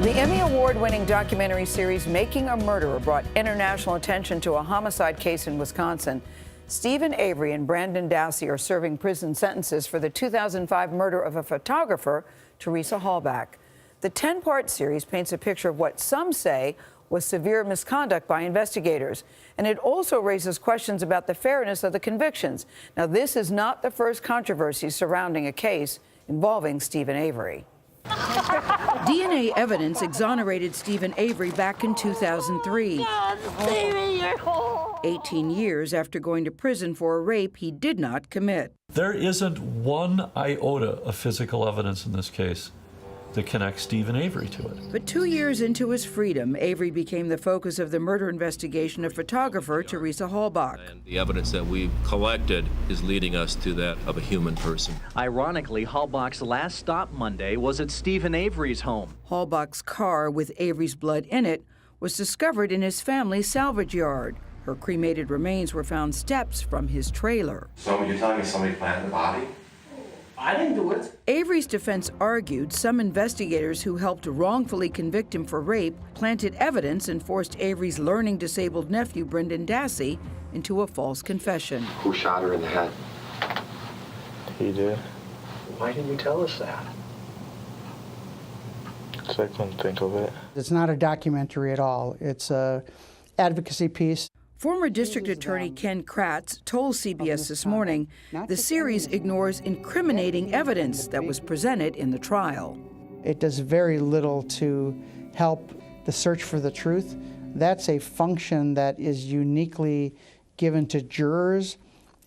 The Emmy Award-winning documentary series Making a Murderer brought international attention to a homicide case in Wisconsin. Stephen Avery and Brendan Dassey are serving prison sentences for the 2005 murder of a photographer, Teresa Halbach. The 10-part series paints a picture of what some say was severe misconduct by investigators, and it also raises questions about the fairness of the convictions. Now, this is not the first controversy surrounding a case involving Stephen Avery. DNA evidence exonerated Stephen Avery back in 2003. 18 years after going to prison for a rape he did not commit. There isn't one iota of physical evidence in this case that connects Stephen Avery to it. But 2 years into his freedom, Avery became the focus of the murder investigation of photographer Teresa Halbach. And the evidence that we've collected is leading us to that of a human person. Ironically, Halbach's last stop Monday was at Stephen Avery's home. Halbach's car with Avery's blood in it was discovered in his family's salvage yard. Her cremated remains were found steps from his trailer. So you're telling me somebody planted the body? I didn't do it. Avery's defense argued some investigators who helped wrongfully convict him for rape planted evidence and forced Avery's learning disabled nephew, Brendan Dassey, into a false confession. Who shot her in the head? He did. Why didn't you tell us that? Because I couldn't think of it. It's not a documentary at all. It's a advocacy piece. Former District Attorney Ken Kratz told CBS This Morning the series ignores incriminating evidence that was presented in the trial. It does very little to help the search for the truth. That's a function that is uniquely given to jurors,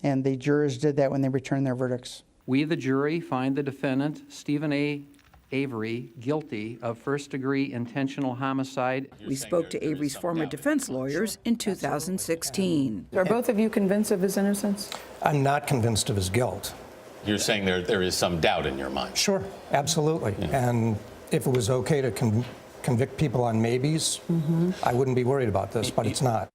and the jurors did that when they returned their verdicts. We, the jury, find the defendant, Stephen A. Avery, guilty of first-degree intentional homicide. We spoke to Avery's former defense lawyers in 2016. Are both of you convinced of his innocence? I'm not convinced of his guilt. You're saying there is some doubt in your mind? Sure, absolutely. Yeah. And if it was okay to convict people on maybes, I wouldn't be worried about this, but it's not.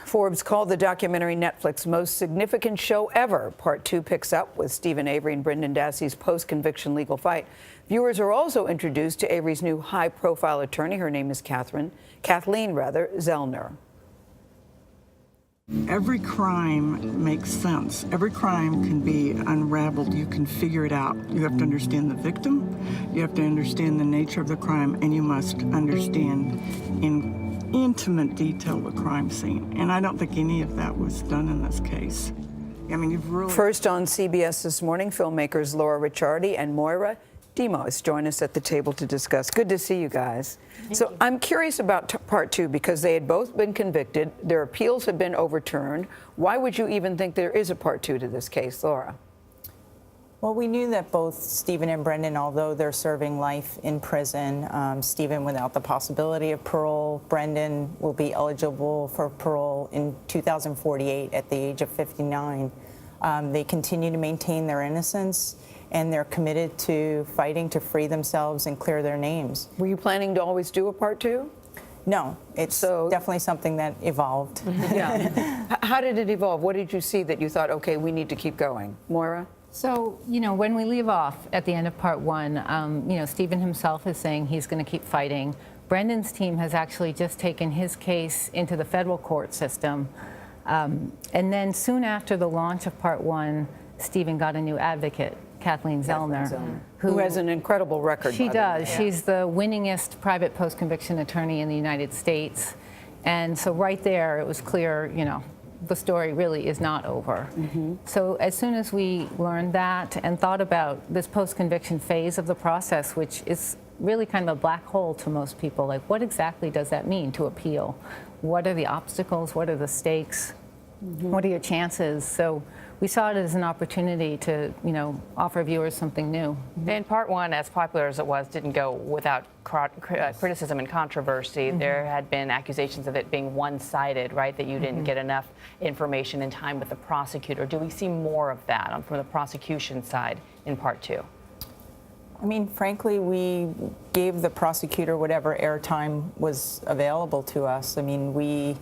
Forbes called the documentary Netflix's most significant show ever. Part 2 picks up with Stephen Avery and Brendan Dassey's post-conviction legal fight. Viewers are also introduced to Avery's new high-profile attorney. Her name is Kathleen Zellner. Every crime makes sense. Every crime can be unraveled. You can figure it out. You have to understand the victim. You have to understand the nature of the crime, and you must understand in intimate detail the crime scene. And I don't think any of that was done in this case. I mean, you've really... First on CBS This Morning, filmmakers Ricciardi and Moira Demos join us at the table to discuss. Good to see you guys. So I'm curious about part 2 because they had both been convicted. Their appeals have been overturned. Why would you even think there is a part 2 to this case, Laura? Well, we knew that both Stephen and Brendan, although they're serving life in prison, Stephen without the possibility of parole, Brendan will be eligible for parole in 2048 at the age of 59. They continue to maintain their innocence, and they're committed to fighting to free themselves and clear their names. Were you planning to always do a part 2? No, it's definitely something that evolved. Yeah. How did it evolve? What did you see that you thought, okay, we need to keep going? Moira? So, when we leave off at the end of part 1, Stephen himself is saying he's going to keep fighting. Brendan's team has actually just taken his case into the federal court system. And then soon after the launch of part 1, Stephen got a new advocate, Kathleen Zellner, who has an incredible record. She does. Yeah. She's the winningest private post-conviction attorney in the United States. And so right there, it was clear, the story really is not over. So as soon as we learned that and thought about this post-conviction phase of the process, which is really kind of a black hole to most people, like what exactly does that mean to appeal? What are the obstacles? What are the stakes? What are your chances? So we saw it as an opportunity to, offer viewers something new. And part 1, as popular as it was, didn't go without criticism and controversy. There had been accusations of it being one-sided, right, that you didn't get enough information in time with the prosecutor. Do we see more of that from the prosecution side in part 2? I mean, frankly, we gave the prosecutor whatever airtime was available to us. I mean, we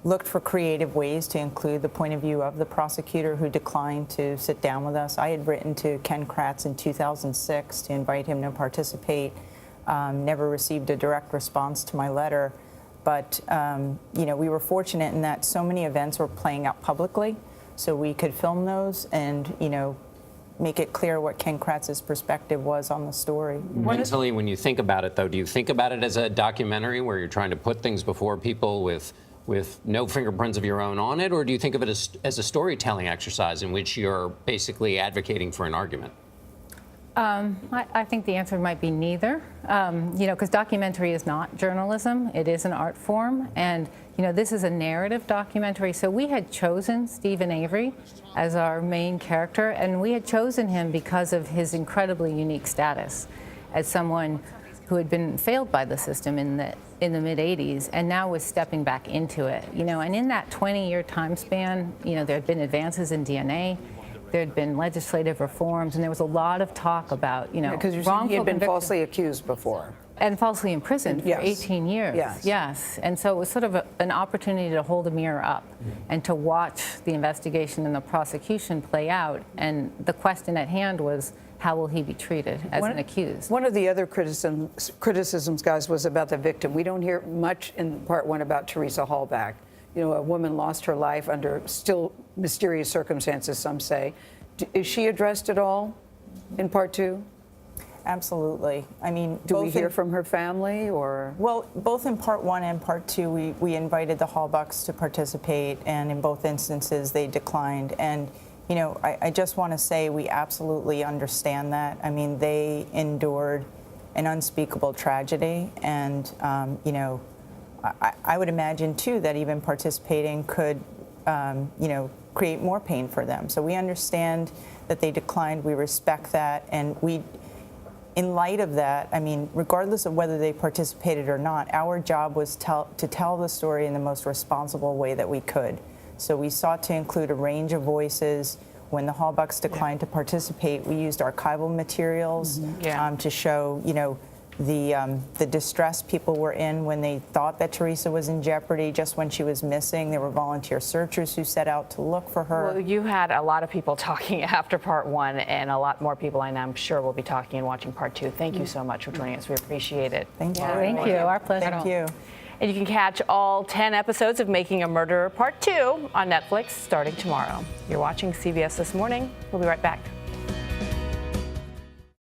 looked for creative ways to include the point of view of the prosecutor who declined to sit down with us. I had written to Ken Kratz in 2006 to invite him to participate. never received a direct response to my letter. But, we were fortunate in that so many events were playing out publicly, so we could film those and, make it clear what Ken Kratz's perspective was on the story. Mentally, when you think about it, though, do you think about it as a documentary where you're trying to put things before people with no fingerprints of your own on it, or do you think of it as a storytelling exercise in which you're basically advocating for an argument? I think the answer might be neither, because documentary is not journalism. It is an art form. And, this is a narrative documentary. So we had chosen Stephen Avery as our main character, and we had chosen him because of his incredibly unique status as someone who had been failed by the system in the mid-'80s and now was stepping back into it. And in that 20-year time span, there had been advances in DNA. There had been legislative reforms, and there was a lot of talk about, because he had been falsely accused before. And falsely imprisoned for Yes. 18 years. Yes. And so it was sort of an opportunity to hold a mirror up and to watch the investigation and the prosecution play out. And the question at hand was, how will he be treated as an accused? One of the other criticisms, guys, was about the victim. We don't hear much in part one about Teresa Halbach. A woman lost her life under still mysterious circumstances, some say. Is she addressed at all in part two? Absolutely. Do we hear from her family, or? Well, both in part one and part two, we invited the Halbachs to participate, and in both instances, they declined. And, I just want to say we absolutely understand that. They endured an unspeakable tragedy, and, I would imagine, too, that even participating could, create more pain for them. So we understand that they declined. We respect that. And in light of that, regardless of whether they participated or not, our job was to tell the story in the most responsible way that we could. So we sought to include a range of voices. When the Halbachs declined to participate, we used archival materials to show, the distress people were in when they thought that Teresa was in jeopardy. Just when she was missing, there were volunteer searchers who set out to look for her. Well, you had a lot of people talking after part one, and a lot more people I'm sure will be talking and watching part two. Thank you so much for joining us. We appreciate it. Thank you. Thank you. Our pleasure. Thank you. And you can catch all 10 episodes of Making a Murderer Part 2 on Netflix starting tomorrow. You're watching CBS This Morning. We'll be right back.